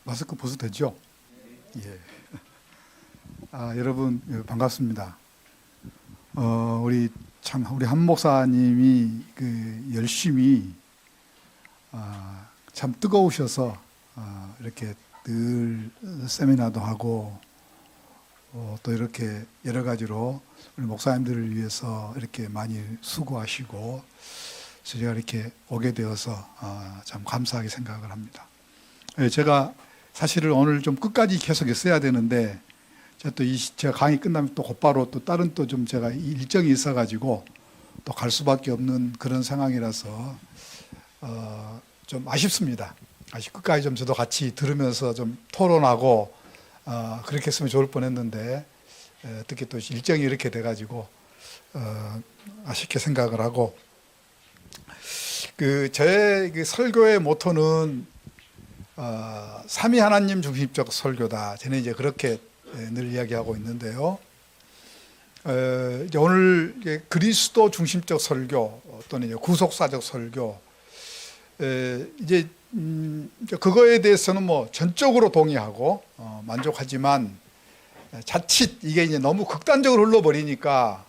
마스크 벗어도 되죠? 예. 여러분 반갑습니다. 우리 한 목사님이 열심히 참 뜨거우셔서 이렇게 늘 세미나도 하고 또 이렇게 여러 가지로 우리 목사님들을 위해서 이렇게 많이 수고하시고 제가 이렇게 오게 되어서 참 감사하게 생각을 합니다. 제가 사실은 오늘 좀 끝까지 계속 있어야 되는데 제가 강의 끝나면 또 곧바로 또 다른 또 좀 제가 일정이 있어가지고 또 갈 수밖에 없는 그런 상황이라서 좀 아쉽습니다. 끝까지 좀 저도 같이 들으면서 좀 토론하고 그렇게 했으면 좋을 뻔했는데 어떻게 또 일정이 이렇게 돼가지고 아쉽게 생각을 하고 저의 설교의 모토는 삼위 하나님 중심적 설교다. 저는 이제 그렇게 늘 이야기하고 있는데요. 이제 오늘 그리스도 중심적 설교 또는 이제 구속사적 설교 이제 그거에 대해서는 뭐 전적으로 동의하고 만족하지만 자칫 이게 이제 너무 극단적으로 흘러버리니까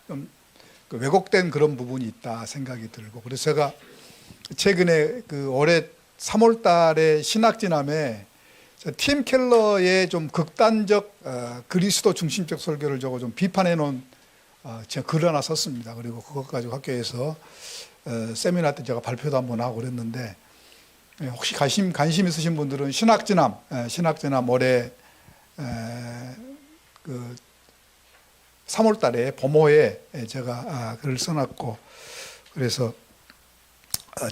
좀 왜곡된 그런 부분이 있다 생각이 들고 그래서 제가 최근에 올해 3월 달에 신학진함에 팀 켈러의 좀 극단적 그리스도 중심적 설교를 저거 좀 비판해 놓은 제가 글 하나 썼습니다. 그리고 그것 가지고 학교에서 세미나 때 제가 발표도 한번 하고 그랬는데 혹시 관심 있으신 분들은 신학진함 올해 3월 달에 봄호에 제가 글을 써놨고 그래서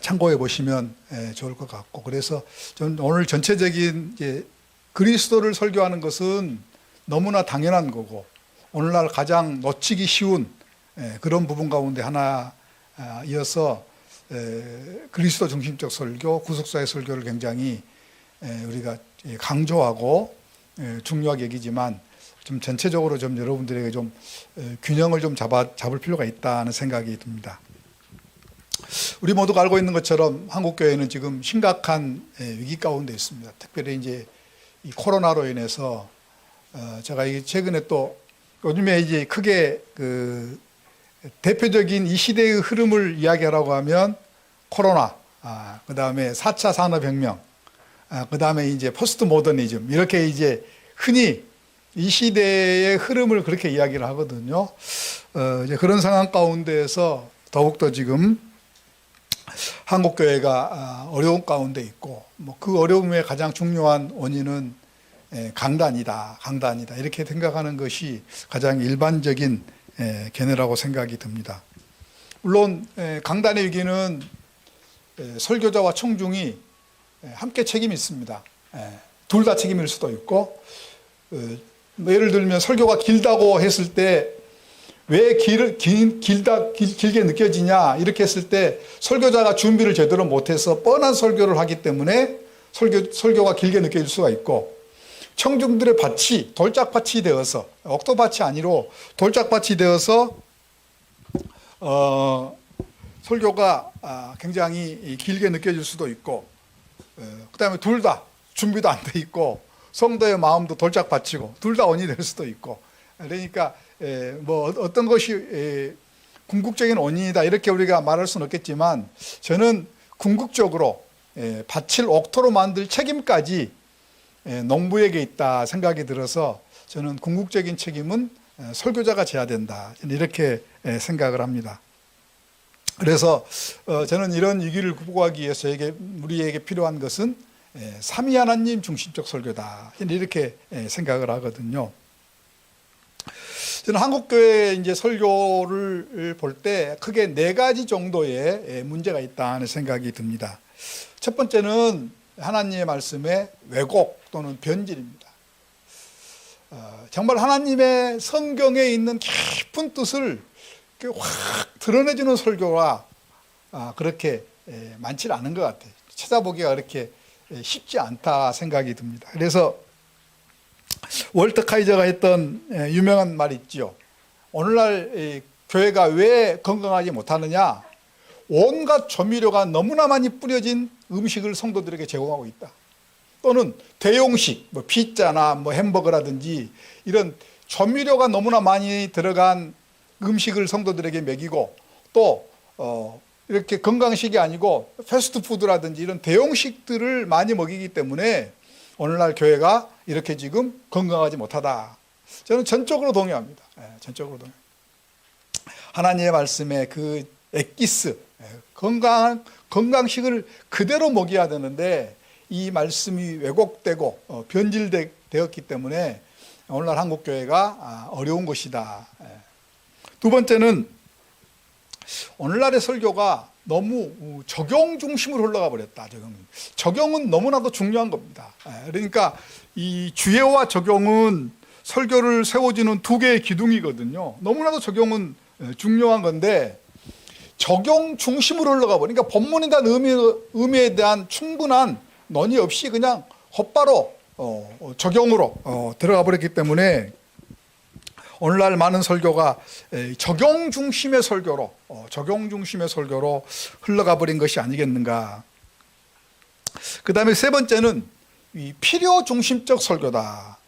참고해 보시면 좋을 것 같고 그래서 전 오늘 전체적인 이제 그리스도를 설교하는 것은 너무나 당연한 거고 오늘날 가장 놓치기 쉬운 그런 부분 가운데 하나이어서 그리스도 중심적 설교, 구속사의 설교를 굉장히 우리가 강조하고 중요하게 여기지만 좀 전체적으로 좀 여러분들에게 좀 균형을 좀 잡을 필요가 있다는 생각이 듭니다. 우리 모두가 알고 있는 것처럼 한국교회는 지금 심각한 위기 가운데 있습니다. 특별히 이제 이 코로나로 인해서 제가 최근에 또 요즘에 이제 크게 대표적인 이 시대의 흐름을 이야기하라고 하면 코로나, 그 다음에 4차 산업혁명, 그 다음에 이제 포스트 모더니즘 이렇게 이제 흔히 이 시대의 흐름을 그렇게 이야기를 하거든요. 이제 그런 상황 가운데에서 더욱더 지금 한국교회가 어려운 가운데 있고 그 어려움의 가장 중요한 원인은 강단이다 이렇게 생각하는 것이 가장 일반적인 견해라고 생각이 듭니다. 물론 강단의 위기는 설교자와 청중이 함께 책임이 있습니다. 둘 다 책임일 수도 있고 예를 들면 설교가 길다고 했을 때 왜 길게 느껴지냐 이렇게 했을 때 설교자가 준비를 제대로 못해서 뻔한 설교를 하기 때문에 설교가 길게 느껴질 수가 있고 청중들의 밭이 돌짝밭이 되어서 옥토밭이 아니로 돌짝밭이 되어서 설교가 굉장히 길게 느껴질 수도 있고 그 다음에 둘 다 준비도 안 돼 있고 성도의 마음도 돌짝밭이고 둘 다 원인이 될 수도 있고 그러니까 뭐 어떤 것이 궁극적인 원인이다 이렇게 우리가 말할 수는 없겠지만 저는 궁극적으로 밭을 옥토로 만들 책임까지 농부에게 있다 생각이 들어서 저는 궁극적인 책임은 설교자가 져야 된다 이렇게 생각을 합니다. 그래서 저는 이런 위기를 극복하기 위해서 우리에게 필요한 것은 삼위 하나님 중심적 설교다 이렇게 생각을 하거든요. 저는 한국교회 이제 설교를 볼 때 크게 4가지 정도의 문제가 있다는 생각이 듭니다. 첫 번째는 하나님의 말씀의 왜곡 또는 변질입니다. 정말 하나님의 성경에 있는 깊은 뜻을 확 드러내주는 설교가 그렇게 많지 않은 것 같아요. 찾아보기가 그렇게 쉽지 않다 생각이 듭니다. 그래서 월터 카이저가 했던 유명한 말이 있죠. 오늘날 교회가 왜 건강하지 못하느냐? 온갖 조미료가 너무나 많이 뿌려진 음식을 성도들에게 제공하고 있다. 또는 대용식, 뭐 피자나 뭐 햄버거라든지 이런 조미료가 너무나 많이 들어간 음식을 성도들에게 먹이고 또 이렇게 건강식이 아니고 패스트푸드라든지 이런 대용식들을 많이 먹이기 때문에 오늘날 교회가 이렇게 지금 건강하지 못하다. 저는 전적으로 동의합니다. 전적으로 동의. 하나님의 말씀에 그 엑기스, 건강식을 그대로 먹여야 되는데 이 말씀이 왜곡되고 변질되었기 때문에 오늘날 한국교회가 어려운 것이다. 두 번째는 오늘날의 설교가 너무 적용 중심으로 흘러가 버렸다. 적용은 너무나도 중요한 겁니다. 그러니까 이 주예와 적용은 설교를 세워주는 두 개의 기둥이거든요. 너무나도 적용은 중요한 건데 적용 중심으로 흘러가 버리니까 본문에 대한 의미에 대한 충분한 논의 없이 그냥 곧바로 적용으로 들어가 버렸기 때문에 오늘날 많은 설교가 적용 중심의 설교로 흘러가 버린 것이 아니겠는가. 그 다음에 세 번째는 이 필요 중심적 설교다.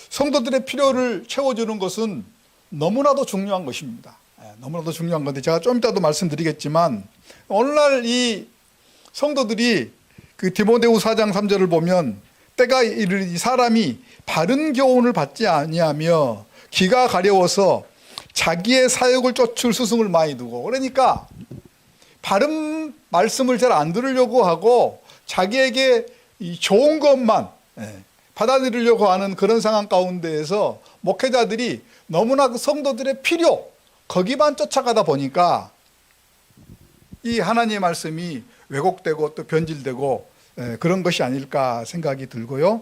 성도들의 필요를 채워주는 것은 너무나도 중요한 것입니다. 너무나도 중요한 건데 제가 좀 이따도 말씀드리겠지만 오늘날 이 성도들이 그 디모데후 4장 3절을 보면 때가 이르니 사람이 바른 교훈을 받지 아니하며 귀가 가려워서 자기의 사욕을 쫓을 스승을 많이 두고, 그러니까 바른 말씀을 잘 안 들으려고 하고 자기에게 이 좋은 것만 받아들이려고 하는 그런 상황 가운데에서 목회자들이 너무나 그 성도들의 필요 거기만 쫓아가다 보니까 이 하나님의 말씀이 왜곡되고 또 변질되고 그런 것이 아닐까 생각이 들고요.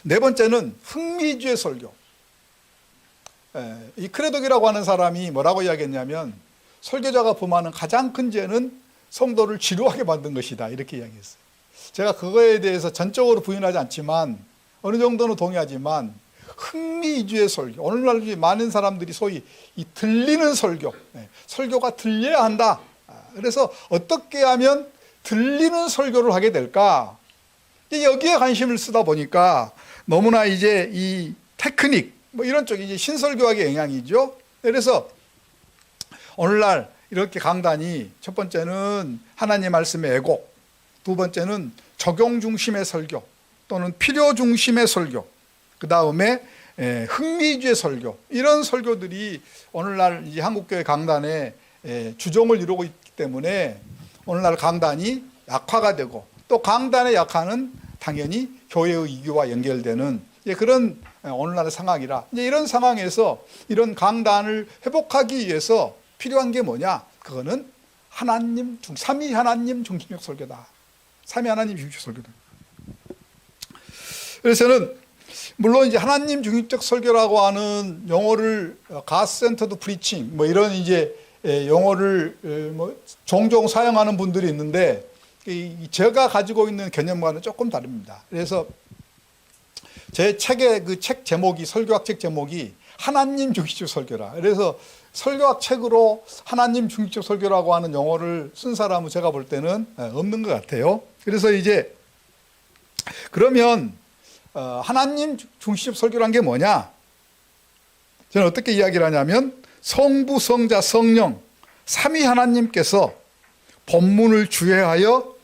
네 번째는 흥미주의 설교. 이 크레독이라고 하는 사람이 뭐라고 이야기했냐면 설교자가 범하는 가장 큰 죄는 성도를 지루하게 만든 것이다, 이렇게 이야기했어요. 제가 그거에 대해서 전적으로 부인하지 않지만 어느 정도는 동의하지만 흥미주의 설교, 오늘날 많은 사람들이 소위 이 들리는 설교, 설교가 들려야 한다. 그래서 어떻게 하면 들리는 설교를 하게 될까? 여기에 관심을 쓰다 보니까 너무나 이제 이 테크닉 뭐 이런 쪽이 이제 신설교학의 영향이죠. 그래서 오늘날 이렇게 강단이 첫 번째는 하나님 말씀의 애곡, 두 번째는 적용 중심의 설교 또는 필요 중심의 설교, 그 다음에 흥미주의 설교, 이런 설교들이 오늘날 이 한국교회 강단에 주종을 이루고 있기 때문에 오늘날 강단이 약화가 되고 또 강단의 약화는 당연히 교회의 이교와 연결되는 그런 오늘날의 상황이라, 이제 이런 상황에서 이런 강단을 회복하기 위해서 필요한 게 뭐냐? 그거는 삼위 하나님 중심적 설교다. 삼위 하나님 중심적 설교다. 그래서 저는 물론 이제 하나님 중심적 설교라고 하는 용어를 God centered preaching 뭐 이런 이제 용어를 뭐 종종 사용하는 분들이 있는데 제가 가지고 있는 개념과는 조금 다릅니다. 그래서 제 책의 그 책 제목이, 설교학 책 제목이 하나님 중심적 설교라. 그래서 설교학 책으로 하나님 중심적 설교라고 하는 용어를 쓴 사람은 제가 볼 때는 없는 것 같아요. 그래서 이제 그러면 하나님 중심적 설교란 게 뭐냐? 저는 어떻게 이야기를 하냐면 성부, 성자, 성령 삼위 하나님께서 본문을 주회하여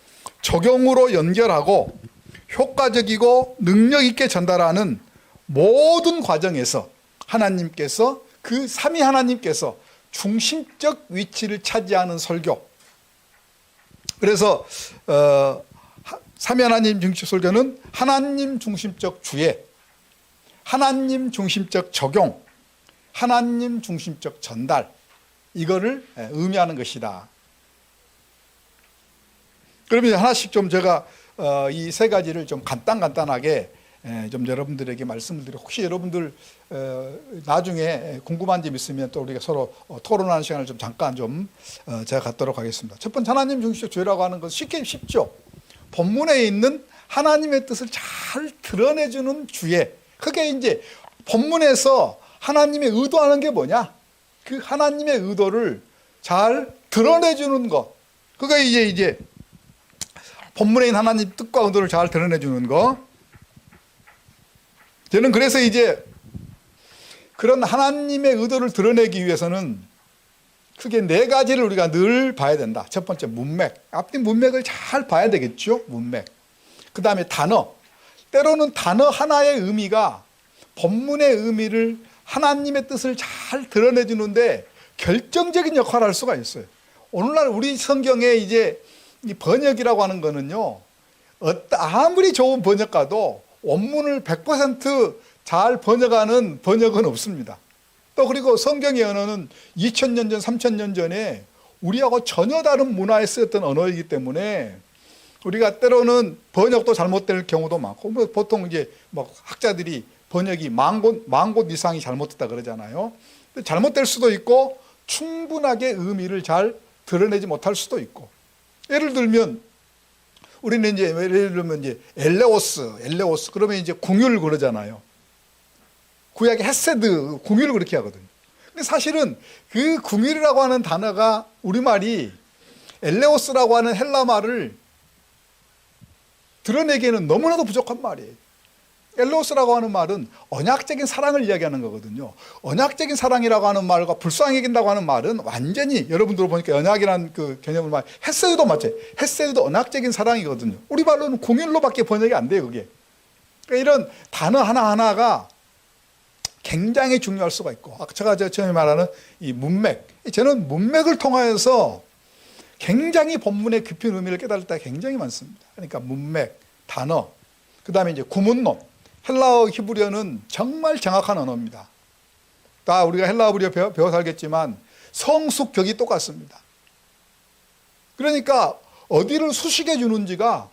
적용으로 연결하고 효과적이고 능력 있게 전달하는 모든 과정에서 하나님께서 그 삼위 하나님께서 중심적 위치를 차지하는 설교. 그래서 삼위 하나님 중심적 설교는 하나님 중심적 주회, 하나님 중심적 적용, 하나님 중심적 전달, 이거를 의미하는 것이다. 그러면 하나씩 좀 제가 이 세 가지를 좀 간단하게 좀 여러분들에게 말씀을 드리고, 혹시 여러분들 나중에 궁금한 점 있으면 또 우리가 서로 토론하는 시간을 좀 잠깐 좀 제가 갖도록 하겠습니다. 첫 번째, 하나님 중심적 주회라고 하는 것은 쉽죠. 본문에 있는 하나님의 뜻을 잘 드러내주는 주회. 그게 이제 본문에서 하나님의 의도하는 게 뭐냐? 그 하나님의 의도를 잘 드러내주는 것. 그게 이제 본문에 있는 하나님 뜻과 의도를 잘 드러내 주는 거. 저는 그래서 이제 그런 하나님의 의도를 드러내기 위해서는 크게 네 가지를 우리가 늘 봐야 된다. 첫 번째 문맥. 앞뒤 문맥을 잘 봐야 되겠죠. 문맥. 그 다음에 단어. 때로는 단어 하나의 의미가 본문의 의미를 하나님의 뜻을 잘 드러내 주는데 결정적인 역할을 할 수가 있어요. 오늘날 우리 성경에 이제 이 번역이라고 하는 거는요, 아무리 좋은 번역가도 원문을 100% 번역하는 번역은 없습니다. 또 그리고 성경의 언어는 2000년 전, 3000년 전에 우리하고 전혀 다른 문화에 쓰였던 언어이기 때문에 우리가 때로는 번역도 잘못될 경우도 많고, 뭐 보통 이제 뭐 학자들이 번역이 만 곳 이상이 잘못됐다 그러잖아요. 잘못될 수도 있고 충분하게 의미를 잘 드러내지 못할 수도 있고. 예를 들면 우리는 이제 예를 들면 이제 엘레오스 그러면 이제 궁율 그러잖아요. 구약의 헤세드 궁율을 그렇게 하거든요. 근데 사실은 그 궁율이라고 하는 단어가 우리말이 엘레오스라고 하는 헬라 말을 드러내기에는 너무나도 부족한 말이에요. 엘레오스라고 하는 말은 언약적인 사랑을 이야기하는 거거든요. 언약적인 사랑이라고 하는 말과 불쌍히 여긴다고 하는 말은 완전히 여러분들 보니까 언약이라는 그 개념을 말 헤세드도 마찬가지. 헤세드도 언약적인 사랑이거든요. 우리 말로는 궁율로밖에 번역이 안 돼요, 그게. 그러니까 이런 단어 하나하나가 굉장히 중요할 수가 있고, 제가 처음에 말하는 이 문맥, 저는 문맥을 통하여서 굉장히 본문의 깊은 의미를 깨달을 때가 굉장히 많습니다. 그러니까 문맥, 단어, 그 다음에 이제 구문론, 헬라어 히브리어는 정말 정확한 언어입니다. 다 우리가 헬라어 배워서 알겠지만 성숙격이 똑같습니다. 그러니까 어디를 수식해 주는지가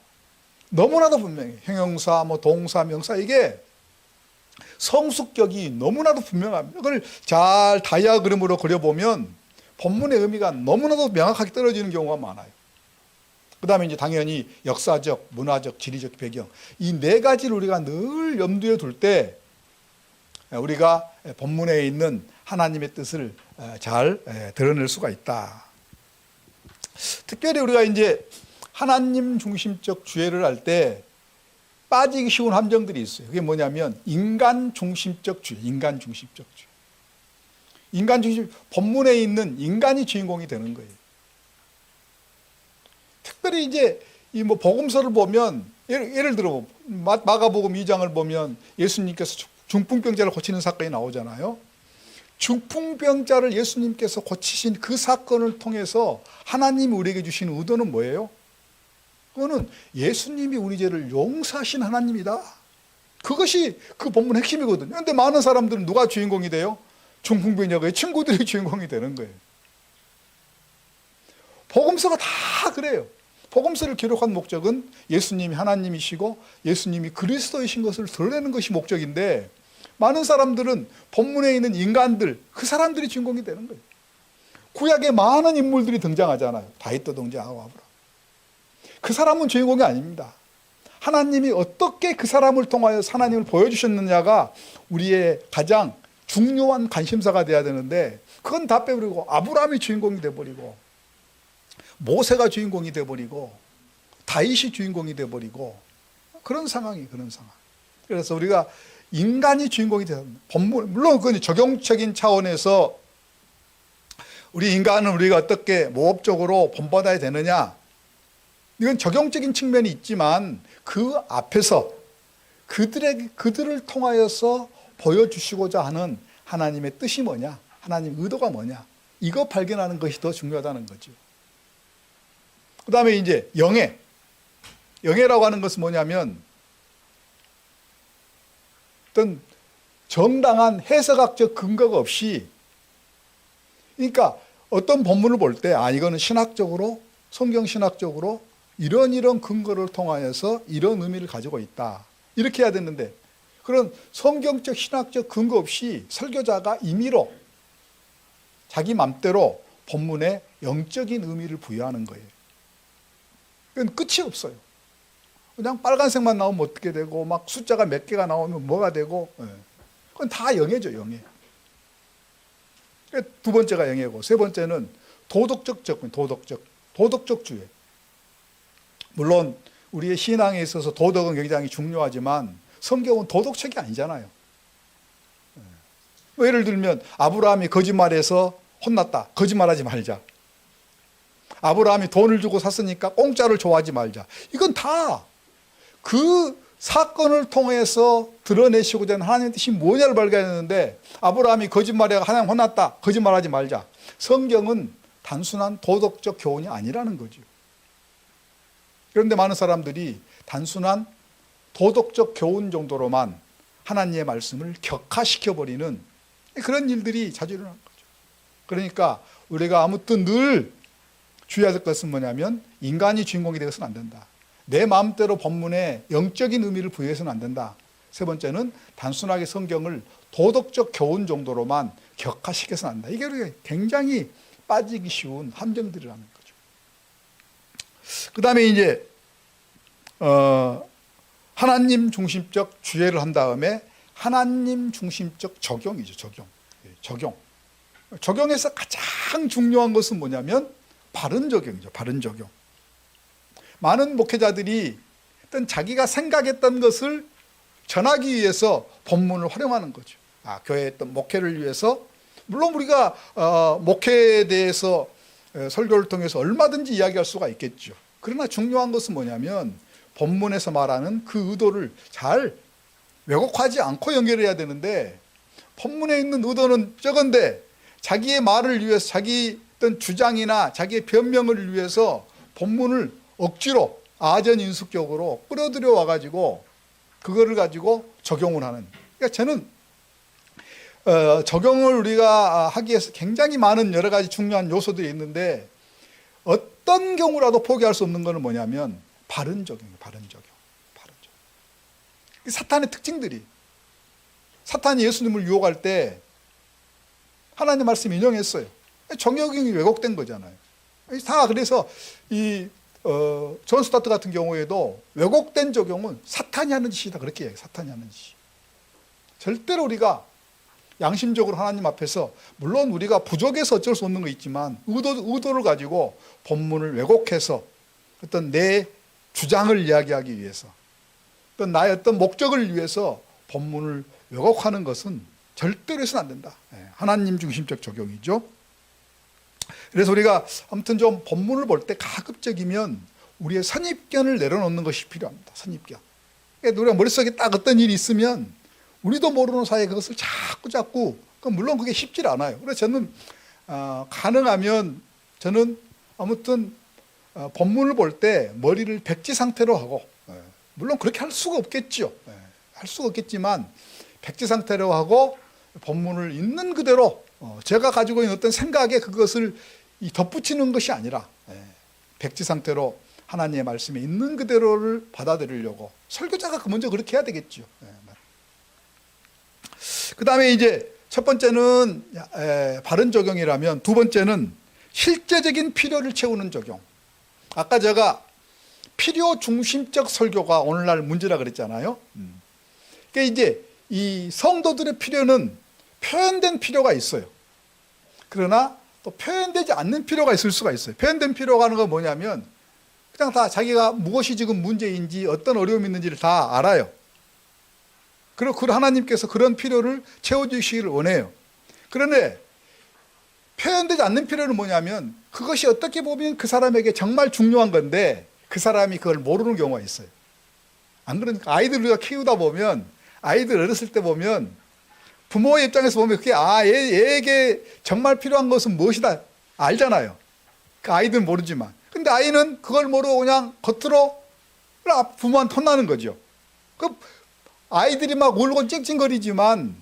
너무나도 분명해요. 형용사, 뭐 동사, 명사, 이게 성숙격이 너무나도 분명합니다. 그걸 잘 다이아그램으로 그려보면 본문의 의미가 너무나도 명확하게 떨어지는 경우가 많아요. 그 다음에 이제 당연히 역사적, 문화적, 지리적 배경. 이 네 가지를 우리가 늘 염두에 둘 때 우리가 본문에 있는 하나님의 뜻을 잘 드러낼 수가 있다. 특별히 우리가 이제 하나님 중심적 주의를 할 때 빠지기 쉬운 함정들이 있어요. 그게 뭐냐면 인간 중심적 주의, 인간 중심적 주의. 인간 중심, 본문에 있는 인간이 주인공이 되는 거예요. 특별히 이제 이 뭐 복음서를 보면 예를 들어 마가복음 2장을 보면 예수님께서 중풍병자를 고치는 사건이 나오잖아요. 중풍병자를 예수님께서 고치신 그 사건을 통해서 하나님이 우리에게 주신 의도는 뭐예요? 그거는 예수님이 우리 죄를 용서하신 하나님이다. 그것이 그 본문 핵심이거든요. 그런데 많은 사람들은 누가 주인공이 돼요? 중풍병자의 친구들이 주인공이 되는 거예요. 복음서가 다 그래요. 복음서를 기록한 목적은 예수님이 하나님이시고 예수님이 그리스도이신 것을 드러내는 것이 목적인데, 많은 사람들은 본문에 있는 인간들, 그 사람들이 주인공이 되는 거예요. 구약에 많은 인물들이 등장하잖아요. 다윗도 등장하고 아브라함. 그 사람은 주인공이 아닙니다. 하나님이 어떻게 그 사람을 통하여 하나님을 보여주셨느냐가 우리의 가장 중요한 관심사가 돼야 되는데, 그건 다 빼버리고 아브라함이 주인공이 돼버리고 모세가 주인공이 돼버리고 다윗이 주인공이 돼버리고 그런 상황이 그런 상황. 그래서 우리가 인간이 주인공이 되는 본문, 물론 그건 적용적인 차원에서 우리 인간은 우리가 어떻게 모업적으로 본받아야 되느냐, 이건 적용적인 측면이 있지만 그 앞에서 그들을 통하여서 보여주시고자 하는 하나님의 뜻이 뭐냐, 하나님 의도가 뭐냐, 이거 발견하는 것이 더 중요하다는 거죠. 그 다음에 이제 영예라고 하는 것은 뭐냐면 어떤 정당한 해석학적 근거가 없이, 그러니까 어떤 본문을 볼 때 이거는 신학적으로, 성경 신학적으로 이런 근거를 통하여서 이런 의미를 가지고 있다, 이렇게 해야 되는데, 그런 성경적 신학적 근거 없이 설교자가 임의로 자기 맘대로 본문에 영적인 의미를 부여하는 거예요. 그건 끝이 없어요. 그냥 빨간색만 나오면 어떻게 되고, 막 숫자가 몇 개가 나오면 뭐가 되고, 그건 다 영예죠, 영예. 두 번째가 영예고, 세 번째는 도덕적 접근, 도덕적 주의. 물론 우리의 신앙에 있어서 도덕은 굉장히 중요하지만 성경은 도덕책이 아니잖아요. 예를 들면 아브라함이 거짓말해서 혼났다. 거짓말하지 말자. 아브라함이 돈을 주고 샀으니까 공짜를 좋아하지 말자. 이건 다 그 사건을 통해서 드러내시고자 하는 하나님의 뜻이 뭐냐를 발견했는데, 아브라함이 거짓말해 하나님 혼났다. 거짓말하지 말자. 성경은 단순한 도덕적 교훈이 아니라는 거죠. 그런데 많은 사람들이 단순한 도덕적 교훈 정도로만 하나님의 말씀을 격화시켜버리는 그런 일들이 자주 일어나는 거죠. 그러니까 우리가 아무튼 늘 주의해야 될 것은 뭐냐면, 인간이 주인공이 되어서는 안 된다. 내 마음대로 본문에 영적인 의미를 부여해서는 안 된다. 세 번째는 단순하게 성경을 도덕적 교훈 정도로만 격화시켜서는 안 된다. 이게 우리가 굉장히 빠지기 쉬운 함정들이라는 거죠. 그 다음에 이제 하나님 중심적 주의를 한 다음에 하나님 중심적 적용이죠. 적용. 적용에서 가장 중요한 것은 뭐냐면 바른 적용이죠. 바른 적용. 많은 목회자들이 어떤 자기가 생각했던 것을 전하기 위해서 본문을 활용하는 거죠. 교회의 어떤 목회를 위해서, 물론 우리가 목회에 대해서 설교를 통해서 얼마든지 이야기할 수가 있겠죠. 그러나 중요한 것은 뭐냐면 본문에서 말하는 그 의도를 잘 왜곡하지 않고 연결해야 되는데, 본문에 있는 의도는 적은데 자기의 말을 위해서, 자기 어떤 주장이나 자기의 변명을 위해서 본문을 억지로 아전인수격으로 끌어들여 와가지고 그거를 가지고 적용을 하는. 그러니까 저는 적용을 우리가 하기 위해서 굉장히 많은 여러 가지 중요한 요소들이 있는데, 어떤 경우라도 포기할 수 없는 것은 뭐냐면 바른 적용이에요. 바른 적용. 사탄의 특징들이, 사탄이 예수님을 유혹할 때 하나님 말씀 인용했어요. 적용이 왜곡된 거잖아요. 다 그래서 존 스타트 같은 경우에도 왜곡된 적용은 사탄이 하는 짓이다, 그렇게 얘기해요. 사탄이 하는 짓이. 절대로 우리가 양심적으로 하나님 앞에서, 물론 우리가 부족해서 어쩔 수 없는 거 있지만 의도를 가지고 본문을 왜곡해서 어떤 내 주장을 이야기하기 위해서, 어떤 나의 어떤 목적을 위해서 본문을 왜곡하는 것은 절대로 해서는 안 된다. 하나님 중심적 적용이죠. 그래서 우리가 아무튼 좀 본문을 볼 때 가급적이면 우리의 선입견을 내려놓는 것이 필요합니다. 선입견. 그러니까 우리가 머릿속에 딱 어떤 일이 있으면 우리도 모르는 사이에 그것을 자꾸, 물론 그게 쉽지 않아요. 그래서 저는 가능하면 저는 아무튼 본문을 볼 때 머리를 백지 상태로 하고, 물론 그렇게 할 수가 없겠죠. 할 수가 없겠지만 백지 상태로 하고 본문을 있는 그대로 제가 가지고 있는 어떤 생각에 그것을 덧붙이는 것이 아니라 백지 상태로 하나님의 말씀에 있는 그대로를 받아들이려고, 설교자가 먼저 그렇게 해야 되겠죠. 그 다음에 이제 첫 번째는 바른 적용이라면, 두 번째는 실제적인 필요를 채우는 적용. 아까 제가 필요 중심적 설교가 오늘날 문제라 그랬잖아요. 그러니까 이제 이 성도들의 필요는 표현된 필요가 있어요. 그러나 또 표현되지 않는 필요가 있을 수가 있어요. 표현된 필요가 하는 건 뭐냐면 그냥 다 자기가 무엇이 지금 문제인지, 어떤 어려움이 있는지를 다 알아요. 그리고 그 하나님께서 그런 필요를 채워주시기를 원해요. 그런데 표현되지 않는 필요는 뭐냐면, 그것이 어떻게 보면 그 사람에게 정말 중요한 건데 그 사람이 그걸 모르는 경우가 있어요. 안 그러니까 아이들 우리가 키우다 보면, 아이들 어렸을 때 보면 부모의 입장에서 보면 그게 얘에게 정말 필요한 것은 무엇이다 알잖아요. 그 아이들은 모르지만. 근데 아이는 그걸 모르고 그냥 겉으로 부모한테 혼나는 거죠. 그 아이들이 막 울고 찡찡거리지만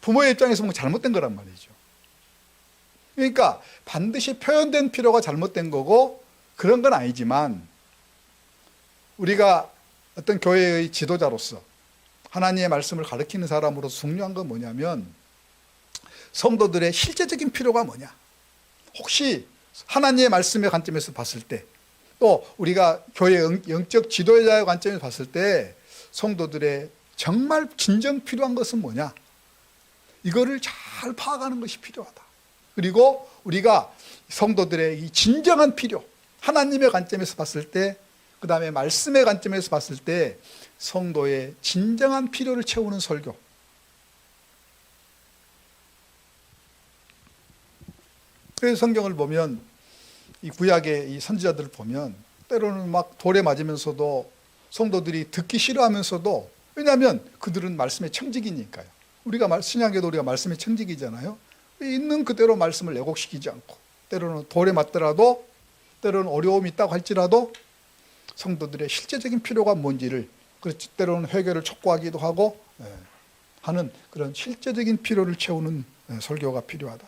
부모의 입장에서 보면 잘못된 거란 말이죠. 그러니까 반드시 표현된 필요가 잘못된 거고, 그런 건 아니지만 우리가 어떤 교회의 지도자로서 하나님의 말씀을 가르치는 사람으로서 중요한 건 뭐냐면, 성도들의 실제적인 필요가 뭐냐. 혹시 하나님의 말씀의 관점에서 봤을 때, 또 우리가 교회 영적 지도자의 관점에서 봤을 때 성도들의 정말 진정 필요한 것은 뭐냐. 이거를 잘 파악하는 것이 필요하다. 그리고 우리가 성도들의 이 진정한 필요, 하나님의 관점에서 봤을 때 그 다음에 말씀의 관점에서 봤을 때 성도의 진정한 필요를 채우는 설교. 그래서 성경을 보면 이 구약의 이 선지자들을 보면 때로는 막 돌에 맞으면서도 성도들이 듣기 싫어하면서도, 왜냐하면 그들은 말씀의 청직이니까요. 우리가 신약에도 우리가 말씀의 청직이잖아요. 있는 그대로 말씀을 왜곡시키지 않고, 때로는 돌에 맞더라도, 때로는 어려움이 있다고 할지라도 성도들의 실제적인 필요가 뭔지를, 그렇지 때로는 회개를 촉구하기도 하고 하는 그런 실제적인 필요를 채우는 설교가 필요하다.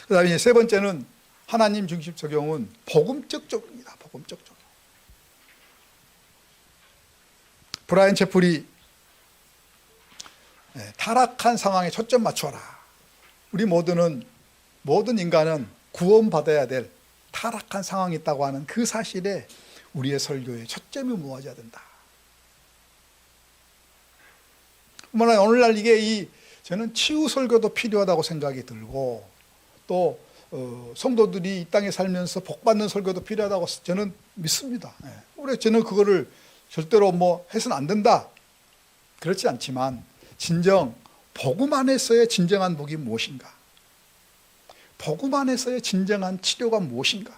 그 다음에 세 번째는 하나님 중심 적용은 복음적 적용이다. 복음적 적용. 브라이언 채플이 타락한 상황에 초점 맞춰라. 우리 모든 인간은 구원받아야 될 타락한 상황이 있다고 하는 그 사실에 우리의 설교에 초점이 모아져야 된다. 오늘날 저는 치유 설교도 필요하다고 생각이 들고, 또 성도들이 이 땅에 살면서 복받는 설교도 필요하다고 저는 믿습니다. 그래서 저는 그거를 절대로 해서는 안 된다, 그렇지 않지만, 진정 복음 안에서의 진정한 복이 무엇인가, 복음 안에서의 진정한 치료가 무엇인가,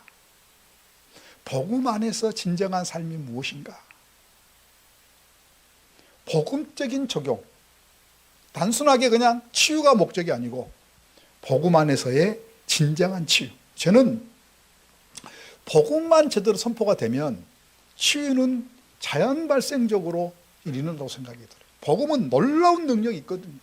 복음 안에서 진정한 삶이 무엇인가, 복음적인 적용, 단순하게 그냥 치유가 목적이 아니고 복음 안에서의 진정한 치유. 저는 복음만 제대로 선포가 되면 치유는 자연 발생적으로 일어난다고 생각이 들어요. 복음은 놀라운 능력이 있거든요.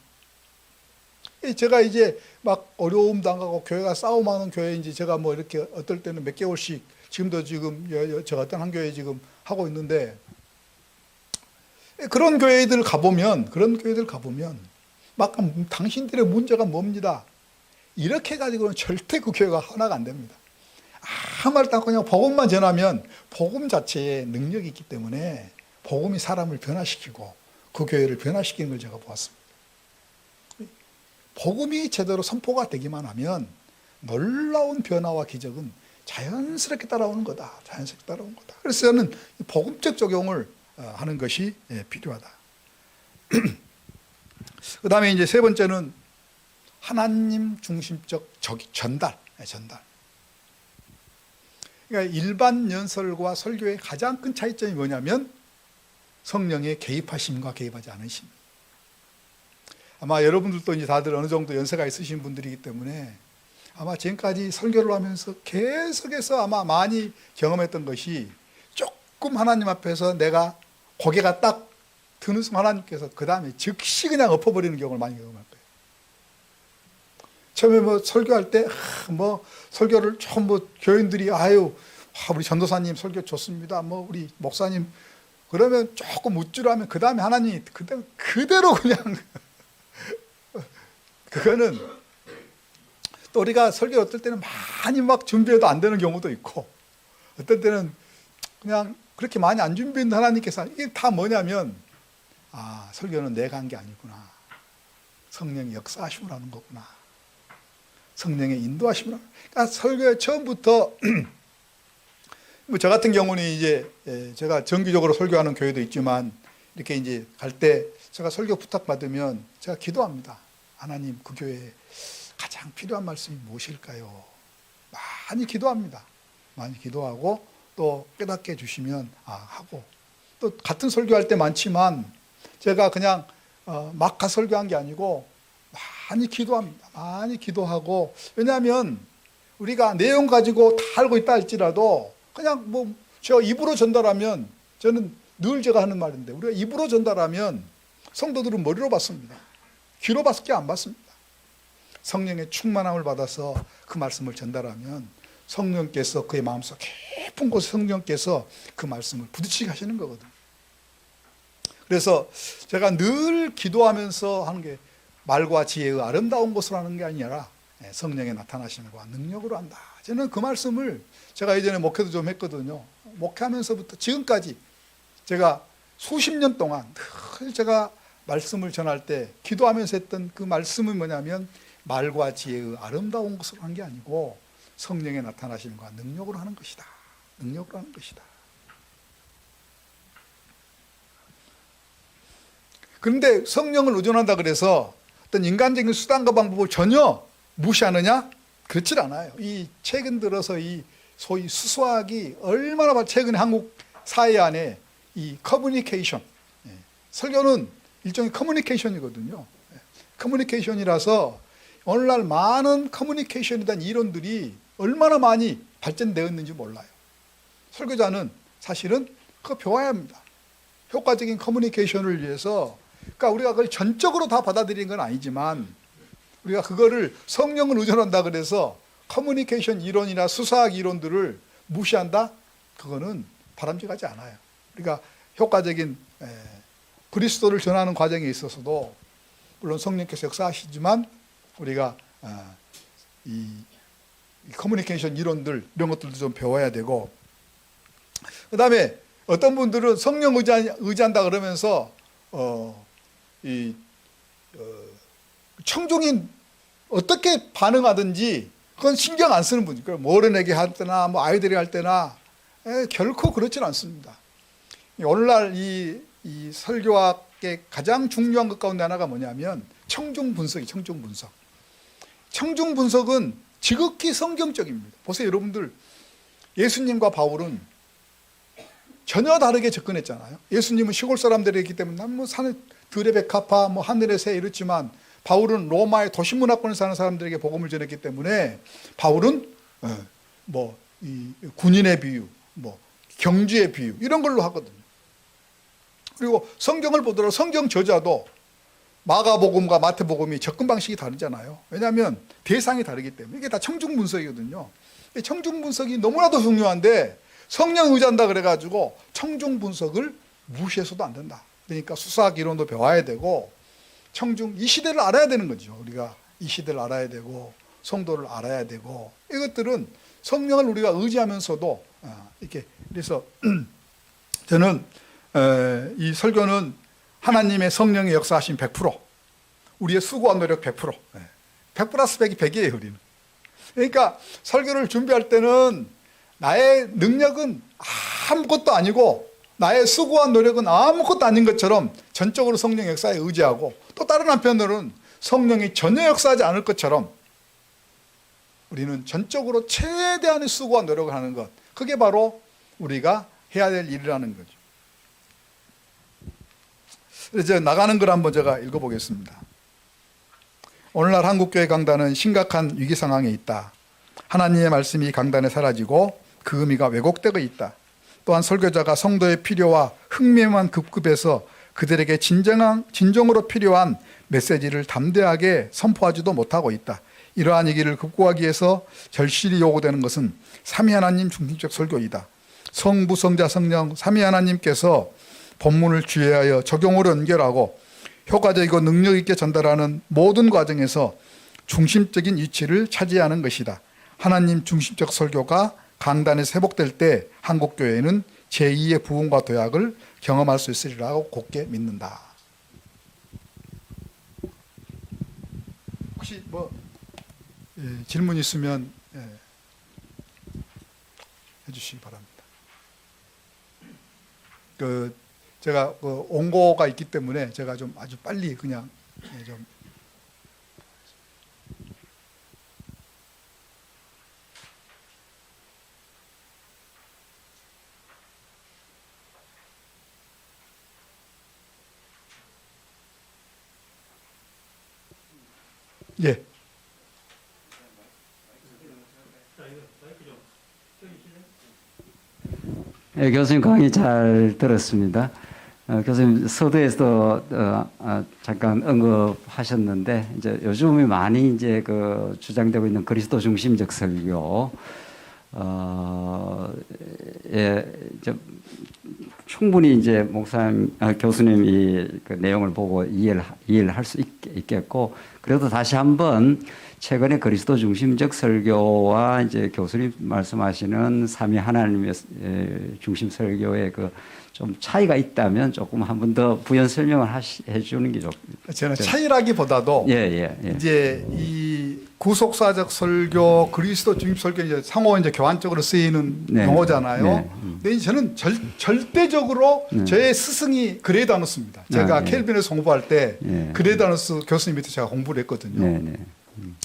제가 이제 막 어려움 당하고 교회가 싸움하는 교회, 이제 제가 이렇게 어떨 때는 몇 개월씩, 지금도 제가 어떤 한 교회 지금 하고 있는데, 그런 교회들 가보면 막 당신들의 문제가 뭡니다, 이렇게 가지고는 절대 그 교회가 하나가 안 됩니다. 아무 말도 않고 그냥 복음만 전하면 복음 자체에 능력이 있기 때문에 복음이 사람을 변화시키고 그 교회를 변화시키는 걸 제가 보았습니다. 복음이 제대로 선포가 되기만 하면 놀라운 변화와 기적은 자연스럽게 따라오는 거다. 자연스럽게 따라오는 거다. 그래서 저는 복음적 적용을 하는 것이 필요하다. 그 다음에 이제 세 번째는 하나님 중심적 전달. 그러니까 일반 연설과 설교의 가장 큰 차이점이 뭐냐면 성령의 개입하심과 개입하지 않으심. 아마 여러분들도 이제 다들 어느 정도 연세가 있으신 분들이기 때문에 아마 지금까지 설교를 하면서 계속해서 아마 많이 경험했던 것이, 조금 하나님 앞에서 내가 고개가 딱 드는 순간 하나님께서 그 다음에 즉시 그냥 엎어버리는 경우를 많이 경험할 거예요. 처음에 설교할 때 설교를 좀 교인들이 우리 전도사님 설교 좋습니다, 우리 목사님, 그러면 조금 우쭐하면 그 다음에 하나님이 그대로 그냥 그거는 또 우리가 설교 어떨 때는 많이 막 준비해도 안 되는 경우도 있고, 어떨 때는 그냥 그렇게 많이 안 준비했는데 하나님께서, 이게 다 뭐냐면 설교는 내가 한 게 아니구나, 성령이 역사하심을 하는 거구나, 성령의 인도하심을 하는. 그러니까 설교의 처음부터 저 같은 경우는 이제 제가 정기적으로 설교하는 교회도 있지만, 이렇게 이제 갈 때 제가 설교 부탁받으면 제가 기도합니다. 하나님, 그 교회에 가장 필요한 말씀이 무엇일까요? 많이 기도합니다. 많이 기도하고 또 깨닫게 해주시면 하고, 또 같은 설교할 때 많지만 제가 그냥 막 설교한 게 아니고 많이 기도합니다. 많이 기도하고, 왜냐하면 우리가 내용 가지고 다 알고 있다 할지라도 그냥 제가 입으로 전달하면, 저는 늘 제가 하는 말인데, 우리가 입으로 전달하면 성도들은 머리로 받습니다. 귀로 밖에 안 받습니다. 성령의 충만함을 받아서 그 말씀을 전달하면 성령께서 그의 마음속 깊은 곳에 성령께서 그 말씀을 부딪히게 하시는 거거든요. 그래서 제가 늘 기도하면서 하는 게, 말과 지혜의 아름다운 것으로 하는 게 아니라 성령의 나타나심과 능력으로 한다. 저는 그 말씀을 제가 예전에 목회도 좀 했거든요. 목회하면서부터 지금까지 제가 수십 년 동안 늘 제가 말씀을 전할 때 기도하면서 했던 그 말씀은 뭐냐면, 말과 지혜의 아름다운 것으로 하는 게 아니고 성령의 나타나심과 능력으로 하는 것이다. 능력으로 하는 것이다. 그런데 성령을 의존한다 그래서 어떤 인간적인 수단과 방법을 전혀 무시하느냐? 그렇질 않아요. 이 최근 들어서 이 소위 수수학이 얼마나 최근에 한국 사회 안에 이 커뮤니케이션, 설교는 일종의 커뮤니케이션이거든요. 커뮤니케이션이라서 오늘날 많은 커뮤니케이션에 대한 이론들이 얼마나 많이 발전되었는지 몰라요. 설교자는 사실은 그거 배워야 합니다. 효과적인 커뮤니케이션을 위해서, 그러니까 우리가 그걸 전적으로 다 받아들이는 건 아니지만 우리가 그거를 성령을 의존한다 그래서 커뮤니케이션 이론이나 수사학 이론들을 무시한다? 그거는 바람직하지 않아요. 우리가 효과적인 그리스도를 전하는 과정에 있어서도 물론 성령께서 역사하시지만 우리가 이 커뮤니케이션 이론들 이런 것들도 좀 배워야 되고, 그 다음에 어떤 분들은 성령 의지한다 그러면서 청중이 어떻게 반응하든지 그건 신경 안 쓰는 분이, 뭐 어른에게 할 때나 뭐 아이들이 할 때나 결코 그렇지는 않습니다. 오늘날 이 설교학의 가장 중요한 것 가운데 하나가 뭐냐면 청중 분석이 청중 분석. 청중 분석은 지극히 성경적입니다. 보세요, 여러분들, 예수님과 바울은 전혀 다르게 접근했잖아요. 예수님은 시골 사람들이기 때문에 난 뭐 산의 들의 백합화, 뭐 하늘의 새 이렇지만 바울은 로마의 도시 문화권에 사는 사람들에게 복음을 전했기 때문에 바울은 뭐 이 군인의 비유, 뭐 경주의 비유 이런 걸로 하거든요. 그리고 성경을 보더라도 성경 저자도 마가복음과 마태복음이 접근 방식이 다르잖아요. 왜냐하면 대상이 다르기 때문에. 이게 다 청중 분석이거든요. 청중 분석이 너무나도 중요한데 성령 의지한다 그래가지고 청중 분석을 무시해서도 안 된다. 그러니까 수사학 이론도 배워야 되고 청중, 이 시대를 알아야 되는 거죠. 우리가 이 시대를 알아야 되고 성도를 알아야 되고, 이것들은 성령을 우리가 의지하면서도 이렇게. 그래서 저는 이 설교는 하나님의 성령의 역사하신 100%, 우리의 수고와 노력 100%, 100 플러스 100이 100이에요 우리는. 그러니까 설교를 준비할 때는 나의 능력은 아무것도 아니고 나의 수고와 노력은 아무것도 아닌 것처럼 전적으로 성령 역사에 의지하고, 또 다른 한편으로는 성령이 전혀 역사하지 않을 것처럼 우리는 전적으로 최대한의 수고와 노력을 하는 것, 그게 바로 우리가 해야 될 일이라는 거죠. 이제 나가는 걸 한번 제가 읽어보겠습니다. 오늘날 한국교회 강단은 심각한 위기 상황에 있다. 하나님의 말씀이 강단에 사라지고 그 의미가 왜곡되고 있다. 또한 설교자가 성도의 필요와 흥미만 급급해서 그들에게 진정으로 필요한 메시지를 담대하게 선포하지도 못하고 있다. 이러한 얘기를 극복하기 위해서 절실히 요구되는 것은 삼위 하나님 중심적 설교이다. 성부, 성자, 성령 삼위 하나님께서 본문을 주의하여 적용으로 연결하고 효과적이고 능력 있게 전달하는 모든 과정에서 중심적인 위치를 차지하는 것이다. 하나님 중심적 설교가 강단에서 회복될 때 한국교회는 제2의 부흥과 도약을 경험할 수 있으리라고 굳게 믿는다. 혹시 뭐 질문 있으면 해주시기 바랍니다. 제가 온고가 있기 때문에 제가 좀 아주 빨리 그냥 좀 예. 네, 교수님 강의 잘 들었습니다. 교수님 서두에서도 잠깐 언급하셨는데 이제 요즘에 많이 이제 주장되고 있는 그리스도 중심적 설교, 이제 충분히 이제 목사님, 교수님이 그 내용을 보고 이해를 할 수 있겠고, 그래도 다시 한번 최근에 그리스도 중심적 설교와 이제 교수님 말씀하시는 삼위 하나님의 중심 설교의 좀 차이가 있다면 조금 한 번 더 부연 설명을 해주는 게 좋습니다. 저는 차이라기보다도 예. 이제 이 구속사적 설교, 그리스도 중립 설교 이제 상호 이제 교환적으로 쓰이는 네. 용어잖아요. 네. 근데 저는 절대적으로 네. 저의 스승이 그레이다누스입니다. 제가 네. 켈빈에서 공부할 때 네. 그레이다누스 교수님 밑에 제가 공부를 했거든요. 네, 네.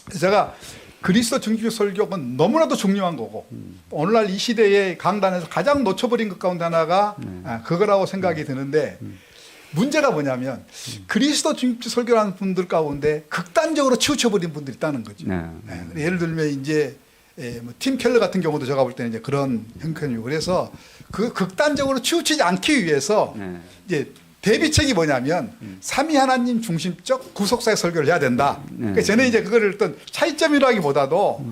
그래서 제가 그리스도 중립 설교가 너무나도 중요한 거고 오늘날 이 시대의 강단에서 가장 놓쳐버린 것 가운데 하나가 그거라고 생각이 드는데 문제가 뭐냐면 그리스도 중립 설교라는 분들 가운데 극단적으로 치우쳐버린 분들이 있다는 거죠. 네. 예를 들면 이제 뭐팀 켈러 같은 경우도 제가 볼 때는 이제 그런 형편이고 그래서 그 극단적으로 치우치지 않기 위해서 네. 이제 대비책이 뭐냐면 삼위 하나님 중심적 구속사의 설교를 해야 된다. 그러니까 저는 이제 그거를 어떤 차이점이라기보다도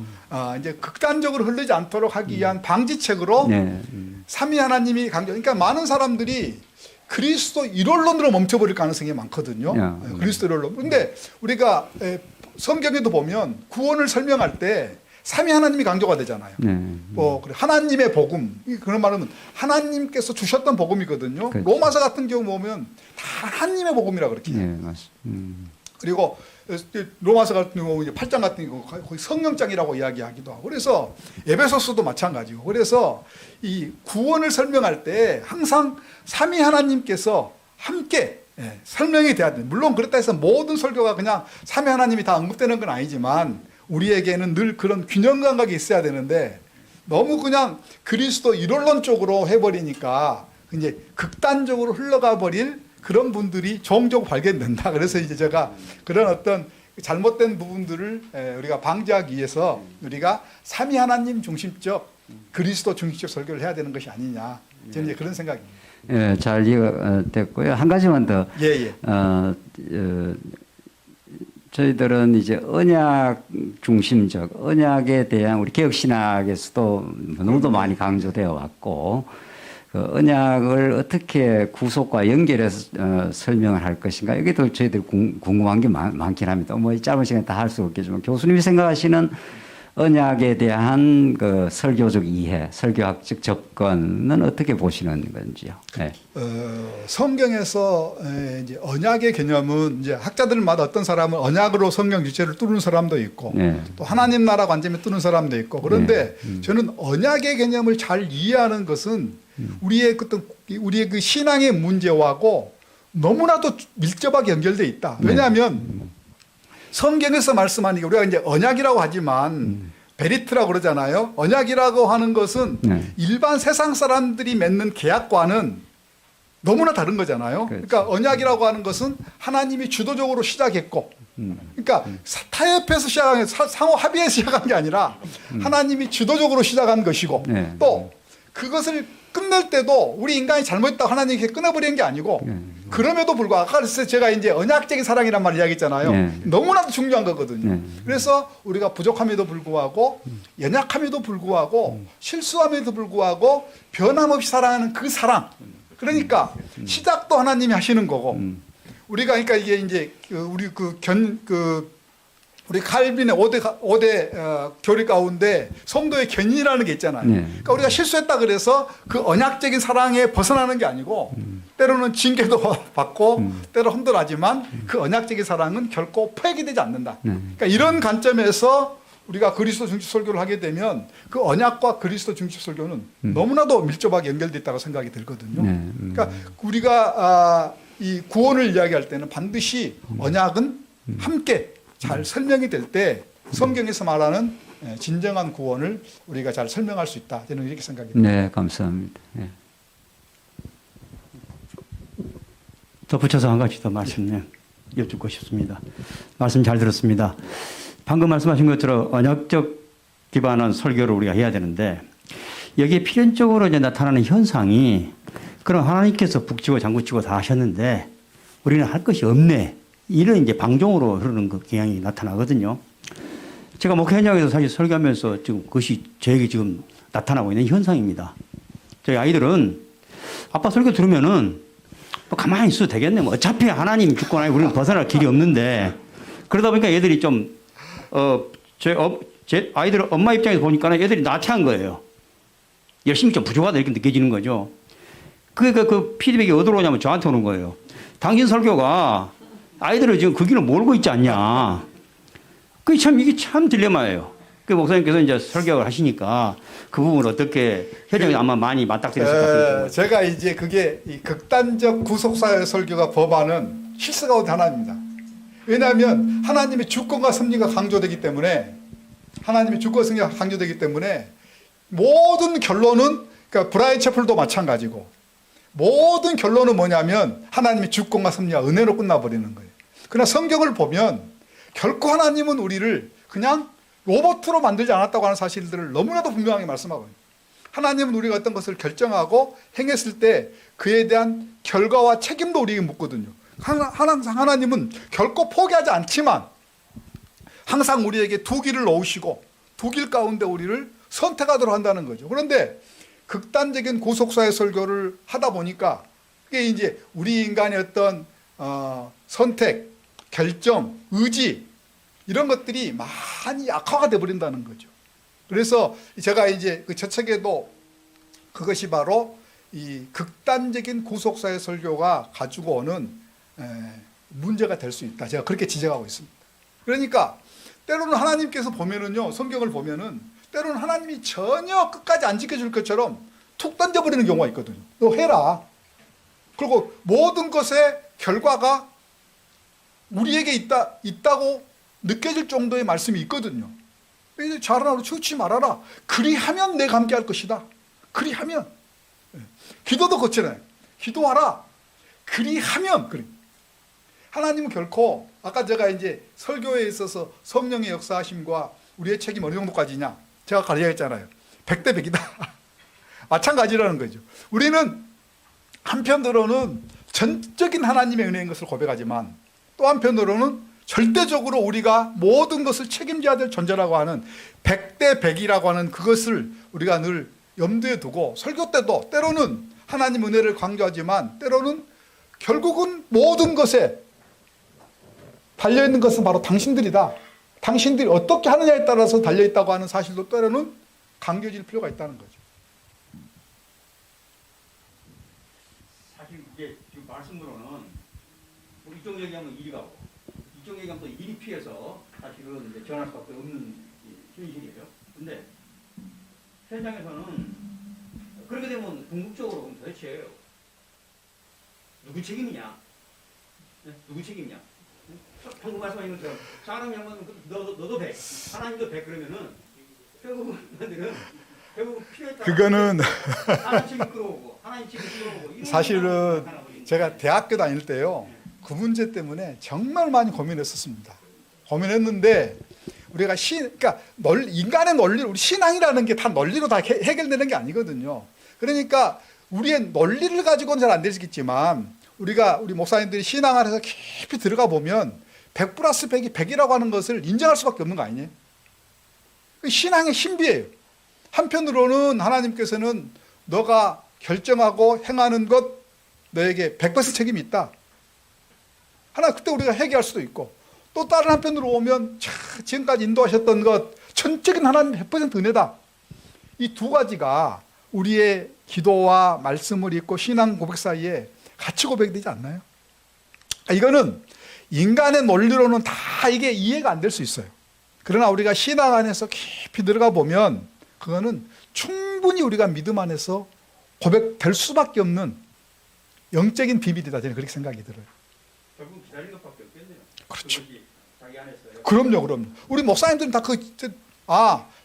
이제 극단적으로 흐르지 않도록 하기 위한 방지책으로 네. 삼위 하나님이 강조. 그러니까 많은 사람들이 그리스도 일원론으로 멈춰버릴 가능성이 많거든요. 그리스도 일원론. 그런데 우리가 성경에도 보면 구원을 설명할 때 삼위 하나님이 강조가 되잖아요. 그래 하나님의 복음 그런 말은 하나님께서 주셨던 복음이거든요. 그렇죠. 로마서 같은 경우 보면 다 하나님의 복음이라 그렇게. 네, 맞습니다. 그리고 로마서 같은 경우 이제 8장 같은 경우 거의 성령장이라고 이야기하기도 하고 그래서 에베소서도 마찬가지고 그래서 이 구원을 설명할 때 항상 삼위 하나님께서 함께 설명이 돼야 돼요. 물론 그렇다 해서 모든 설교가 그냥 삼위 하나님이 다 언급되는 건 아니지만 우리에게는 늘 그런 균형 감각이 있어야 되는데 너무 그냥 그리스도 일원론 쪽으로 해버리니까 이제 극단적으로 흘러가 버릴 그런 분들이 종종 발견된다. 그래서 이제 제가 그런 어떤 잘못된 부분들을 우리가 방지하기 위해서 우리가 삼위 하나님 중심적 그리스도 중심적 설교를 해야 되는 것이 아니냐. 저는 이제 그런 생각입니다. 예, 잘 이해됐고요. 한 가지만 더. 예. 저희들은 이제 언약 중심적, 언약에 대한 우리 개혁신학에서도 너무도 많이 강조되어 왔고, 그 언약을 어떻게 구속과 연결해서 설명을 할 것인가, 여기도 저희들이 궁금한 게 많긴 합니다. 뭐 짧은 시간에 다 할 수 없겠지만, 교수님이 생각하시는 언약에 대한 그 설교적 이해, 설교학적 접근은 어떻게 보시는 건지요? 네. 성경에서 이제 언약의 개념은 이제 학자들마다 어떤 사람은 언약으로 성경 주체를 뚫는 사람도 있고 또 하나님 나라 관점에 뚫는 사람도 있고 그런데 저는 언약의 개념을 잘 이해하는 것은 우리의 그 신앙의 문제와고 너무나도 밀접하게 연결되어 있다. 왜냐하면 성경에서 말씀하니까 우리가 이제 언약이라고 하지만 베리트라고 그러잖아요. 언약이라고 하는 것은 일반 세상 사람들이 맺는 계약과는 너무나 다른 거잖아요. 그러니까 언약이라고 하는 것은 하나님이 주도적으로 시작했고 그러니까 타협해서 시작한 게 상호 합의해서 시작한 게 아니라 하나님이 주도적으로 시작한 것이고 또 그것을 끝낼 때도 우리 인간이 잘못했다고 하나님께 끊어버리는 게 아니고 그럼에도 불구하고 아까 그래서 제가 이제 언약적인 사랑이란 말을 이야기했잖아요. 너무나도 중요한 거거든요. 그래서 우리가 부족함에도 불구하고 연약함에도 불구하고 실수함에도 불구하고 변함없이 사랑하는 그 사랑. 그러니까 시작도 하나님이 하시는 거고 우리가 그러니까 이게 이제 우리 칼빈의 5대 교리 가운데 성도의 견인이라는 게 있잖아요. 그러니까 우리가 실수했다 그래서 그 언약적인 사랑에 벗어나는 게 아니고 때로는 징계도 받고 때로 흔들하지만 그 언약적인 사랑은 결코 포획이 되지 않는다. 그러니까 이런 관점에서 우리가 그리스도 중심 설교를 하게 되면 그 언약과 그리스도 중심 설교는 너무나도 밀접하게 연결되어 있다고 생각이 들거든요. 그러니까 우리가 이 구원을 이야기할 때는 반드시 언약은 함께 잘 설명이 될 때 성경에서 말하는 진정한 구원을 우리가 잘 설명할 수 있다. 저는 이렇게 생각이 듭니다. 네, 감사합니다. 네. 덧붙여서 한 가지 더 말씀 여쭙고 싶습니다. 말씀 잘 들었습니다. 방금 말씀하신 것처럼 언약적 기반한 설교를 우리가 해야 되는데 여기에 필연적으로 이제 나타나는 현상이 그럼 하나님께서 북치고 장구치고 다 하셨는데 우리는 할 것이 없네. 이런 이제 방종으로 흐르는 그 경향이 나타나거든요. 제가 목회 현장에서 사실 설교하면서 지금 그것이 저에게 지금 나타나고 있는 현상입니다. 저희 아이들은 아빠 설교 들으면은 뭐 가만히 있어도 되겠네. 뭐 어차피 하나님 주권 아니고 우리는 벗어날 길이 없는데 그러다 보니까 얘들이 좀 제 아이들 엄마 입장에서 보니까 얘들이 나태한 거예요. 열심히 좀 부족하다 이렇게 느껴지는 거죠. 그러니까 그 피드백이 어디로 오냐면 저한테 오는 거예요. 당신 설교가 아이들을 지금 그 길로 몰고 있지 않냐. 이게 참 딜레마예요. 그 목사님께서 이제 설교를 하시니까 그 부분을 어떻게 회장이 아마 많이 맞닥뜨렸을 것 같아요. 제가 이제 그게 이 극단적 구속사회 설교가 법안은 실수 가운데 하나입니다. 왜냐하면 하나님의 주권과 섭리가 강조되기 때문에 모든 결론은 그러니까 브라이언 채플도 마찬가지고 모든 결론은 뭐냐면 하나님의 주권과 섭리와 은혜로 끝나버리는 거예요. 그러나 성경을 보면 결코 하나님은 우리를 그냥 로봇으로 만들지 않았다고 하는 사실들을 너무나도 분명하게 말씀하고 있습니다. 하나님은 우리가 어떤 것을 결정하고 행했을 때 그에 대한 결과와 책임도 우리에게 묻거든요. 항상 하나님은 결코 포기하지 않지만 항상 우리에게 두 길을 놓으시고 두 길 가운데 우리를 선택하도록 한다는 거죠. 그런데 극단적인 구속사의 설교를 하다 보니까 그게 이제 우리 인간의 어떤 선택, 결정, 의지 이런 것들이 많이 악화가 되어버린다는 거죠. 그래서 제가 이제 그 저 책에도 그것이 바로 이 극단적인 구속사의 설교가 가지고 오는 문제가 될 수 있다. 제가 그렇게 지적하고 있습니다. 그러니까 때로는 하나님께서 보면은요, 성경을 보면은 때로는 하나님이 전혀 끝까지 안 지켜줄 것처럼 툭 던져버리는 경우가 있거든요. 너 해라. 그리고 모든 것의 결과가 우리에게 있다고 느껴질 정도의 말씀이 있거든요. 잘하라, 치우치 말아라. 그리하면 내가 함께 할 것이다. 그리하면. 기도도 그렇잖아요. 기도하라. 그리하면. 하나님은 결코, 아까 제가 이제 설교에 있어서 성령의 역사하심과 우리의 책임 어느 정도까지냐. 제가 가르쳐했잖아요. 100대 100이다. 마찬가지라는 거죠. 우리는 한편으로는 전적인 하나님의 은혜인 것을 고백하지만 또 한편으로는 절대적으로 우리가 모든 것을 책임져야 될 존재라고 하는 100대 100이라고 하는 그것을 우리가 늘 염두에 두고 설교 때도 때로는 하나님 은혜를 강조하지만 때로는 결국은 모든 것에 달려있는 것은 바로 당신들이다. 당신들이 어떻게 하느냐에 따라서 달려있다고 하는 사실도 때로는 강조해질 필요가 있다는 거죠. 사실 이제 지금 말씀으로는 뭐 이쪽 얘기하면 이리 가고 이쪽 얘기하면 또 이리 피해서 사실은 이제 전할 수밖에 없는 현실이에요. 근데 현장에서는 그렇게 되면 궁극적으로 도대체 누구 책임이냐? 네? 누구 책임이냐? 방금 말씀하신 것처럼 사람 양반은 너도 100, 하나님도 100 그러면은 결국은 필요에 따라 그거는 하나님 책임 끌어오고 하나님 책임 끌어오고 이런 사실은 제가 대학교 다닐 때요. 그 문제 때문에 정말 많이 고민했었습니다. 고민했는데 우리가 그러니까 인간의 논리, 우리 신앙이라는 게 다 논리로 다 해결되는 게 아니거든요. 그러니까 우리의 논리를 가지고는 잘 안 되겠지만 우리 목사님들이 신앙 안에서 깊이 들어가 보면 100 플러스 100이 100이라고 하는 것을 인정할 수밖에 없는 거 아니에요? 신앙의 신비예요. 한편으로는 하나님께서는 너가 결정하고 행하는 것 너에게 100% 책임이 있다. 그때 우리가 회개할 수도 있고 또 다른 한편으로 오면 지금까지 인도하셨던 것 전적인 하나님 100% 은혜다. 이 두 가지가 우리의 기도와 말씀을 읽고 신앙 고백 사이에 같이 고백이 되지 않나요? 이거는 인간의 논리로는 다 이게 이해가 안 될 수 있어요. 그러나 우리가 신앙 안에서 깊이 들어가 보면 그거는 충분히 우리가 믿음 안에서 고백될 수밖에 없는 영적인 비밀이다. 저는 그렇게 생각이 들어요. 결국 기다리는 것밖에 없겠네요. 그렇죠. 자기 안에서요. 그럼요. 우리 목사님들은 다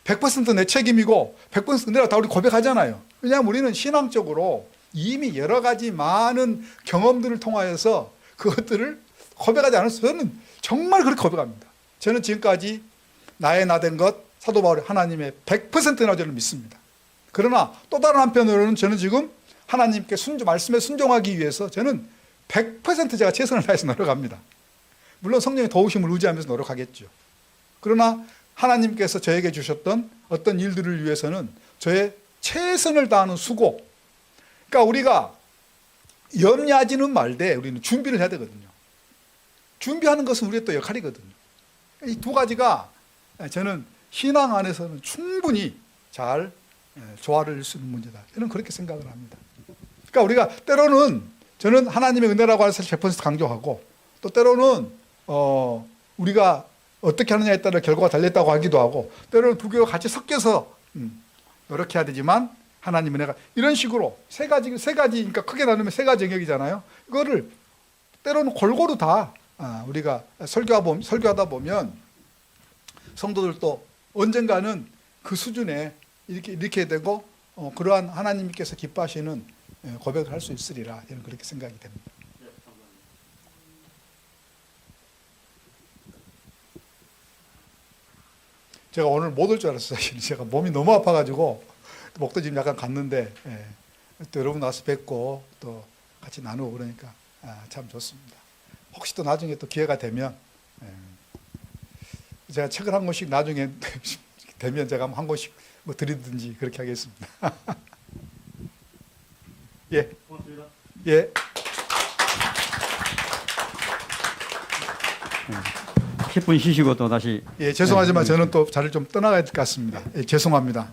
100%내 책임이고 100% 내가 다 우리 고백하잖아요. 왜냐하면 우리는 신앙적으로 이미 여러 가지 많은 경험들을 통하여서 그것들을 고백하지 않아서 저는 정말 그렇게 고백합니다. 저는 지금까지 나의 나 된 것 사도 바울이 하나님의 100%나 저는 믿습니다. 그러나 또 다른 한편으로는 저는 지금 하나님께 말씀에 순종하기 위해서 저는 100% 제가 최선을 다해서 노력합니다. 물론 성령의 도우심을 의지하면서 노력하겠죠. 그러나 하나님께서 저에게 주셨던 어떤 일들을 위해서는 저의 최선을 다하는 수고. 그러니까 우리가 염려하지는 말되 우리는 준비를 해야 되거든요. 준비하는 것은 우리의 또 역할이거든요. 이 두 가지가 저는 신앙 안에서는 충분히 잘 조화를 이룰 수 있는 문제다. 저는 그렇게 생각을 합니다. 그러니까 우리가 때로는 저는 하나님의 은혜라고 하는 사실 100% 강조하고 또 때로는 우리가 어떻게 하느냐에 따라 결과가 달렸다고 하기도 하고 때로는 두 개가 같이 섞여서 노력해야 되지만 하나님은 내가 이런 식으로 세 가지니까 크게 나누면 세 가지 영역이잖아요. 이거를 때로는 골고루 다 우리가 설교하다 보면 성도들도 언젠가는 그 수준에 이렇게 되고 그러한 하나님께서 기뻐하시는 고백을 할 수 있으리라 저는 그렇게 생각이 됩니다. 제가 오늘 못 올 줄 알았어요. 사실 제가 몸이 너무 아파가지고 목도 지금 약간 갔는데 또 여러분 와서 뵙고 또 같이 나누고 그러니까 참 좋습니다. 혹시 또 나중에 또 기회가 되면 제가 책을 한 권씩 나중에 되면 제가 한 권씩 뭐 드리든지 그렇게 하겠습니다. 예. 고맙습니다. 예. 10분 쉬시고 또 다시. 예, 죄송하지만 저는 또 자리를 좀 떠나가야 될 것 같습니다. 예, 죄송합니다.